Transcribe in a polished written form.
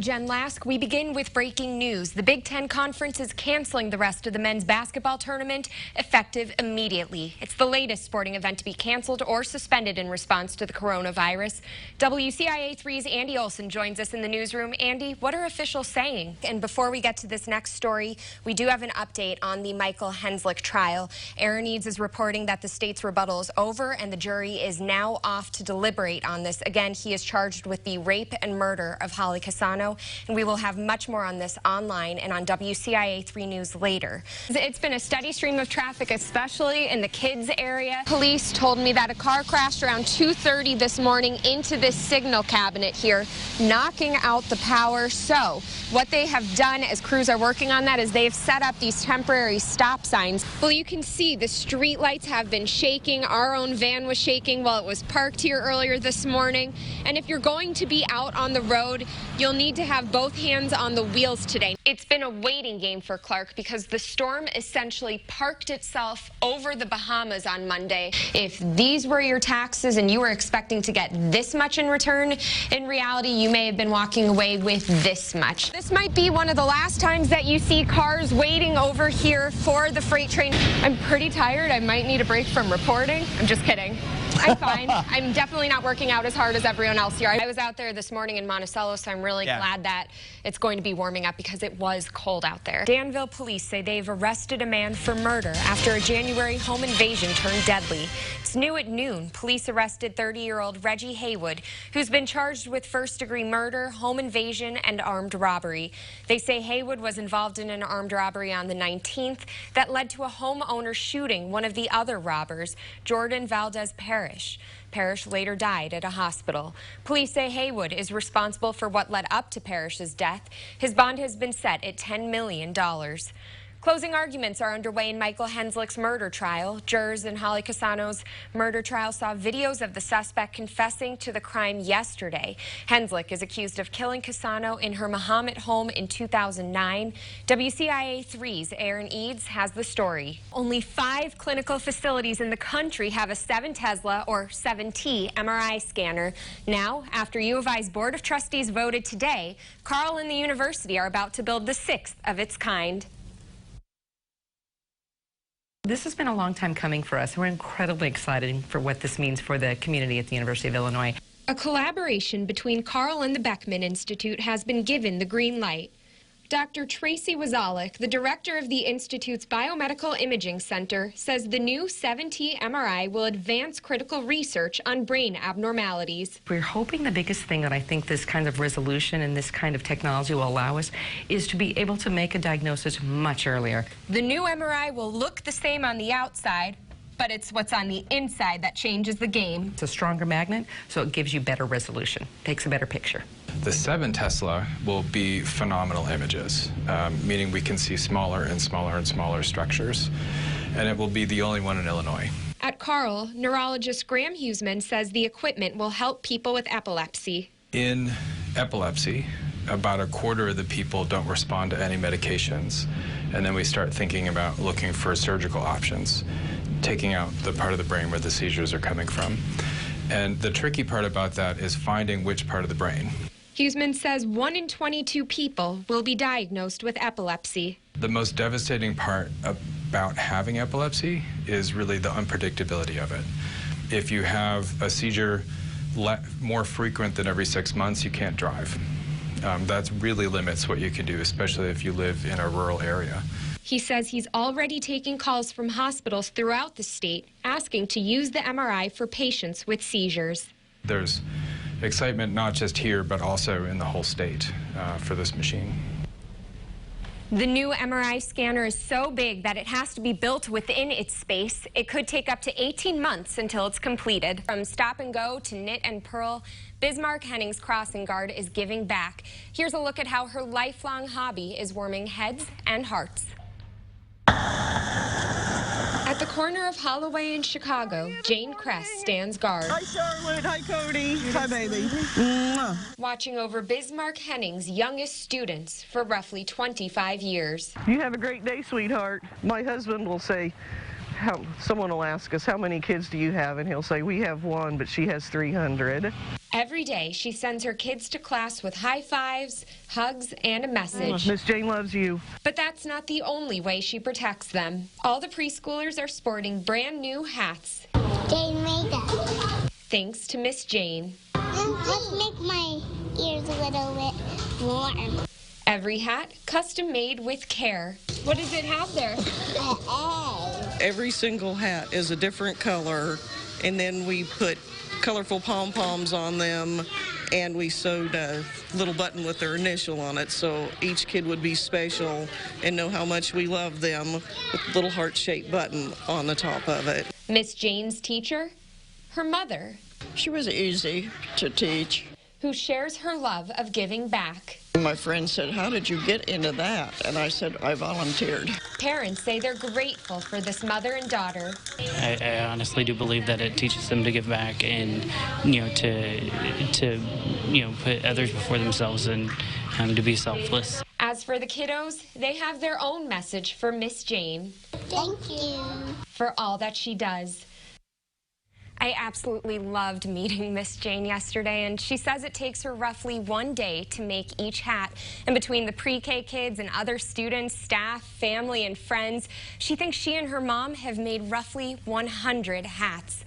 Jen Lask. We begin with breaking news. The Big Ten Conference is canceling the rest of the men's basketball tournament effective immediately. It's the latest sporting event to be canceled or suspended in response to the coronavirus. WCIA 3's Andy Olson joins us in the newsroom. Andy, what are officials saying? And before we get to this next story, we do have an update on the Michael Henslick trial. Aaron Eads is reporting that the state's rebuttal is over and the jury is now off to deliberate on this. Again, he is charged with the rape and murder of Holly Cassano, and we will have much more on this online and on WCIA 3 News later. It's been a steady stream of traffic, especially in the kids area. Police told me that a car crashed around 2:30 this morning into this signal cabinet here, knocking out the power. So what they have done as crews are working on that is they've set up these temporary stop signs. Well, you can see the street lights have been shaking. Our own van was shaking while it was parked here earlier this morning. And if you're going to be out on the road, you'll need to have both hands on the wheels today. It's been a waiting game for Clark because the storm essentially parked itself over the Bahamas on Monday. If these were your taxes and you were expecting to get this much in return, in reality, you may have been walking away with this much. This might be one of the last times that you see cars waiting over here for the freight train. I'm pretty tired. I might need a break from reporting. I'm just kidding. I'm fine. I'm definitely not working out as hard as everyone else here. I was out there this morning in Monticello, so I'm really glad that it's going to be warming up because it was cold out there. Danville police say they've arrested a man for murder after a January home invasion turned deadly. It's new at noon. Police arrested 30-year-old Reggie Haywood, who's been charged with first-degree murder, home invasion, and armed robbery. They say Haywood was involved in an armed robbery on the 19th that led to a homeowner shooting one of the other robbers, Jordan Valdez Parrish. Parrish later died at a hospital. Police say Haywood is responsible for what led up to Parrish's death. His bond has been set at $10 million. Closing arguments are underway in Michael Henslick's murder trial. Jurors in Holly Cassano's murder trial saw videos of the suspect confessing to the crime yesterday. Henslick is accused of killing Cassano in her Mahomet home in 2009. WCIA 3's Aaron Eads has the story. Only 5 clinical facilities in the country have a 7 Tesla or 7T MRI scanner. Now, after U of I's Board of Trustees voted today, Carl and the university are about to build the 6th of its kind. This has been a long time coming for us. We're incredibly excited for what this means for the community at the University of Illinois. A collaboration between Carl and the Beckman Institute has been given the green light. Dr. Tracy Wazalik, the director of the Institute's Biomedical Imaging Center, says the new 7T MRI will advance critical research on brain abnormalities. We're hoping the biggest thing that I think this kind of resolution and this kind of technology will allow us is to be able to make a diagnosis much earlier. The new MRI will look the same on the outside, but it's what's on the inside that changes the game. It's a stronger magnet, so it gives you better resolution, takes a better picture. The 7 Tesla will be phenomenal images, meaning we can see smaller and smaller and smaller structures, and it will be the only one in Illinois. At Carl, neurologist Graham Huseman says the equipment will help people with epilepsy. In epilepsy, about a quarter of the people don't respond to any medications, and then we start thinking about looking for surgical options, taking out the part of the brain where the seizures are coming from. And the tricky part about that is finding which part of the brain. Huseman says 1 in 22 people will be diagnosed with epilepsy. The most devastating part about having epilepsy is really the unpredictability of it. If you have a seizure more frequent than every 6 months, you can't drive. That really limits what you can do, especially if you live in a rural area. He says he's already taking calls from hospitals throughout the state asking to use the MRI for patients with seizures. There's excitement not just here, but also in the whole state for this machine. The new MRI scanner is so big that it has to be built within its space. It could take up to 18 months until it's completed. From stop and go to knit and purl, Bismarck Henning's crossing guard is giving back. Here's a look at how her lifelong hobby is warming heads and hearts. At the corner of Holloway and Chicago, Jane Kress stands guard. Hi, Charlotte. Hi, Cody. Hi, baby. Watching over Bismarck Henning's youngest students for roughly 25 years. You have a great day, sweetheart. My husband will say, Someone will ask us, how many kids do you have? And he'll say, we have one, but she has 300. Every day, she sends her kids to class with high fives, hugs, and a message. Miss Jane loves you. But that's not the only way she protects them. All the preschoolers are sporting brand new hats. Jane made that. Thanks to Miss Jane. Let's make my ears a little bit warm. Every hat custom made with care. What does it have there? Every single hat is a different color, and then we put colorful pom-poms on them, and we sewed a little button with their initial on it, so each kid would be special and know how much we love them with a little heart-shaped button on the top of it. Miss Jane's teacher, her mother, She was easy to teach. who shares her love of giving back. My friend said, "How did you get into that?" And I said, "I volunteered." Parents say they're grateful for this mother and daughter. I honestly do believe that it teaches them to give back and, to put others before themselves and to be selfless. As for the kiddos, they have their own message for Miss Jane Thank you. for all that she does. I absolutely loved meeting Miss Jane yesterday, and she says it takes her roughly 1 day to make each hat. And between the pre-K kids and other students, staff, family, and friends, she thinks she and her mom have made roughly 100 hats.